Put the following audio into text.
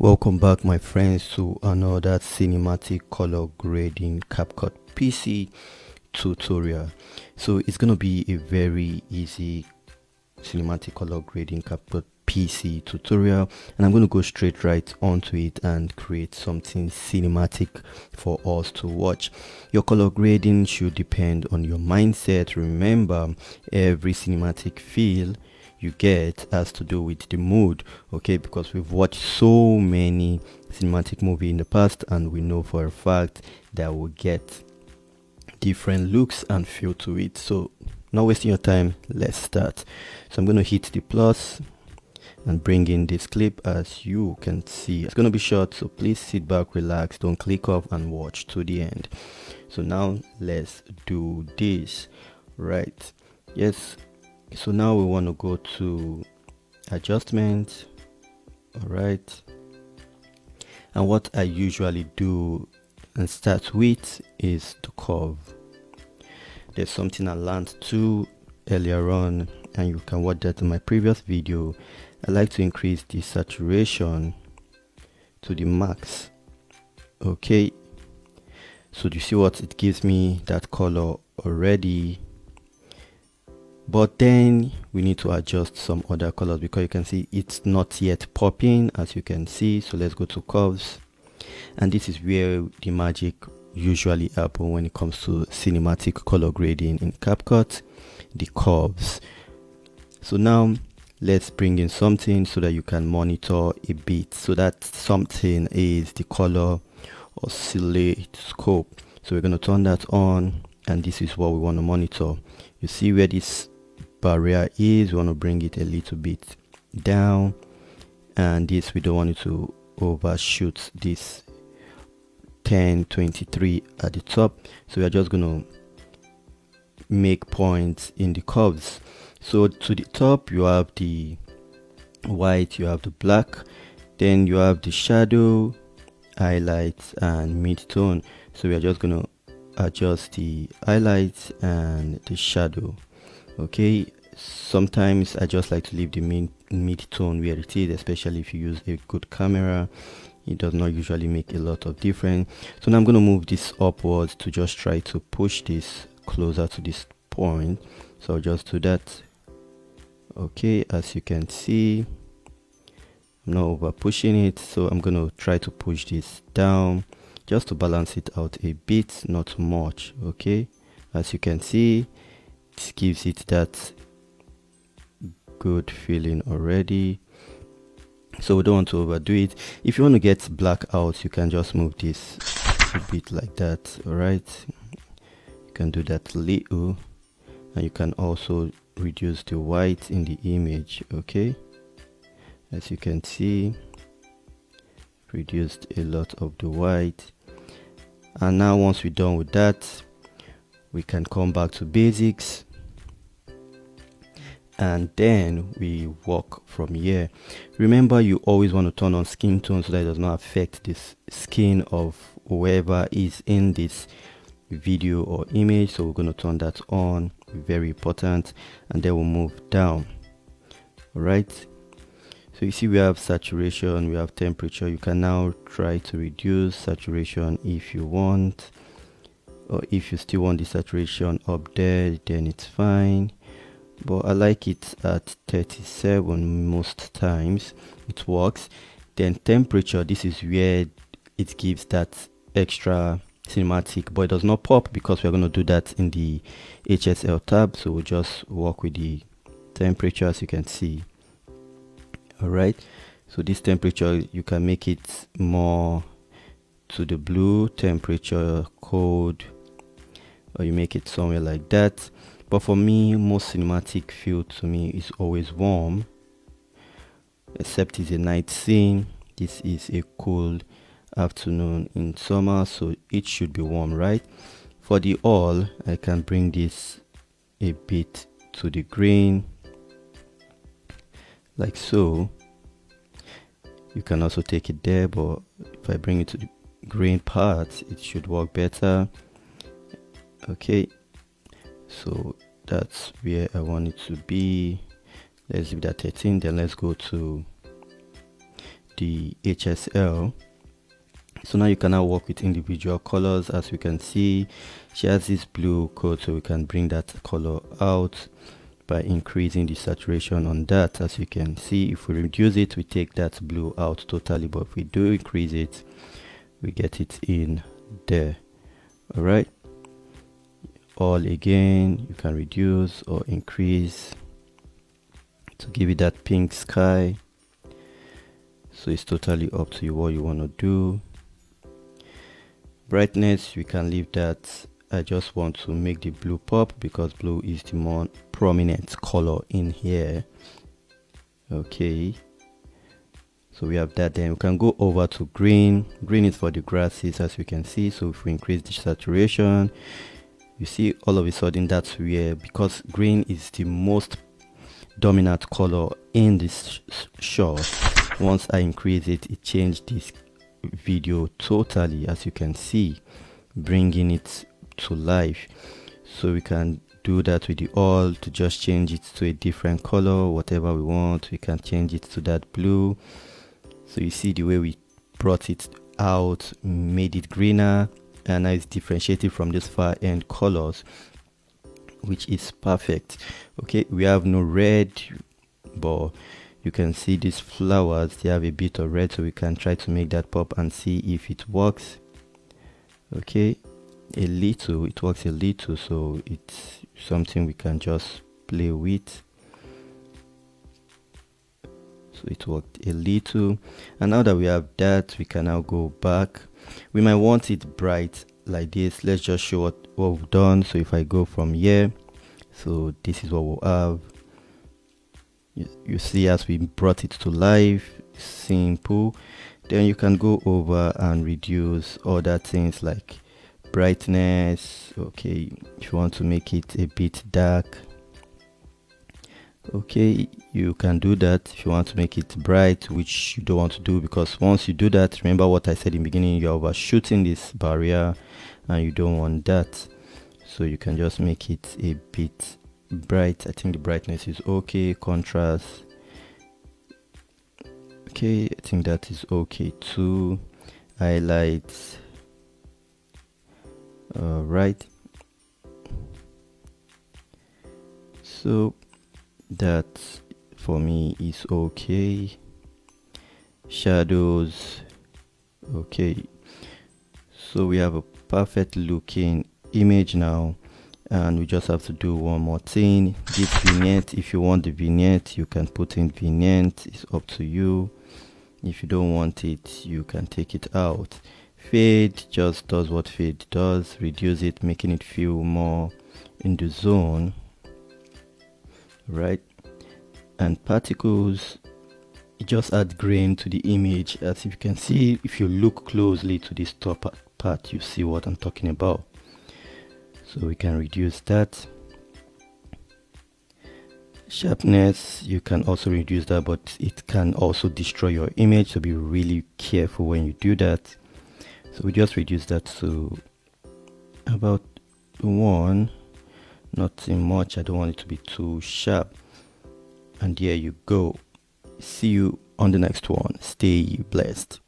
Welcome back, my friends, to another cinematic color grading CapCut PC tutorial. So it's gonna be a very easy cinematic color grading CapCut PC tutorial, and I'm going to go straight right onto it and create something cinematic for us to watch. Your color grading should depend on your mindset. Remember, every cinematic feel you get has to do with the mood, okay? Because we've watched so many cinematic movies in the past, and we know for a fact that we'll get different looks and feel to it. So not wasting your time, let's start. So I'm going to hit the plus and bring in this clip. As you can see, it's going to be short, so please sit back, relax, don't click off, and watch to the end. So now let's do this. Right, yes. So now we want to go to adjustment. All right, and what I usually do and start with is the curve. There's something I learned too earlier on, and you can watch that in my previous video. I like to increase the saturation to the max. Okay, so do you see what it gives me? That color already. But then we need to adjust some other colors because you can see it's not yet popping, as you can see. So let's go to curves, and this is where the magic usually happen when it comes to cinematic color grading in CapCut, the curves. So now let's bring in something so that you can monitor a bit. So that something is the color oscilloscope. So we're going to turn that on, and this is what we want to monitor. You see where this barrier is, we want to bring it a little bit down, and this, we don't want it to overshoot this 1023 at the top. So we are just going to make points in the curves. So to the top you have the white, you have the black, then you have the shadow, highlights, and mid-tone. So we are just going to adjust the highlights and the shadow. Okay, sometimes I just like to leave the mid-tone where it is, especially if you use a good camera. It does not usually make a lot of difference. So now I'm going to move this upwards to just try to push this closer to this point. So I'll just do that. Okay, as you can see, I'm not over pushing it, so I'm going to try to push this down just to balance it out a bit, not much. Okay, as you can see, it gives it that good feeling already. So we don't want to overdo it. If you want to get black out, you can just move this a bit like that. All right, you can do that little, and you can also reduce the white in the image. Okay, as you can see, reduced a lot of the white. And now once we're done with that, we can come back to basics, and then we work from here. Remember, you always want to turn on skin tone so that it does not affect this skin of whoever is in this video or image. So we're going to turn that on, very important, and then we'll move down. All right, so you see we have saturation, we have temperature. You can now try to reduce saturation if you want, or if you still want the saturation up there, then it's fine, but I like it at 37 most times. It works. Then temperature, this is where it gives that extra cinematic, but it does not pop because we're going to do that in the HSL tab. So we'll just work with the temperature, as you can see. All right, so this temperature, you can make it more to the blue temperature, cold, or you make it somewhere like that. But for me, most cinematic feel to me is always warm, except it's a night scene. This is a cool afternoon in summer, so it should be warm, right? For the all, I can bring this a bit to the green, like so. You can also take it there, but if I bring it to the green part, it should work better. Okay, so that's where I want it to be. Let's leave that 13. Then let's go to the HSL. So now you can now work with individual colors. As we can see, she has this blue code, so we can bring that color out by increasing the saturation on that. As you can see, if we reduce it, we take that blue out totally, but if we do increase it, we get it in there. All right, all again, you can reduce or increase to give it that pink sky. So it's totally up to you what you want to do. Brightness, we can leave that. I just want to make the blue pop because blue is the more prominent color in here. Okay, so we have that. Then we can go over to green. Green is for the grasses, as you can see. So if we increase the saturation, you see all of a sudden that's where, because green is the most dominant color in this shot, once I increase it, it changed this video totally, as you can see, bringing it to life. So we can do that with the all to just change it to a different color, whatever we want. We can change it to that blue. So you see the way we brought it out, made it greener, and now it's differentiated from these far end colors, which is perfect. Okay, we have no red, but you can see these flowers, they have a bit of red, so we can try to make that pop and see if it works. Okay, a little, it works a little, so it's something we can just play with. So it worked a little, and now that we have that, we can now go back. We might want it bright like this. Let's just show what we've done. So if I go from here, so this is what we'll have. You see, as we brought it to life, simple. Then you can go over and reduce other things like brightness. Okay, if you want to make it a bit dark, okay, you can do that. If you want to make it bright, which you don't want to do, because once you do that, remember what I said in the beginning, you're overshooting this barrier and you don't want that. So you can just make it a bit bright. I think the brightness is okay. Contrast, okay, I think that is okay too. Highlights, all right. So that for me is okay. Shadows, okay. So we have a perfect looking image now, and we just have to do one more thing. This vignette, if you want the vignette, you can put in vignette. It's up to you. If you don't want it, you can take it out. Fade just does what fade does, reduce it, making it feel more in the zone, right? And particles, just add grain to the image. As you can see, if you look closely to this top part, you see what I'm talking about. So we can reduce that. Sharpness, you can also reduce that, but it can also destroy your image, so be really careful when you do that. So we just reduce that to about 1, nothing much. I don't want it to be too sharp. And there you go. See you on the next one. Stay blessed.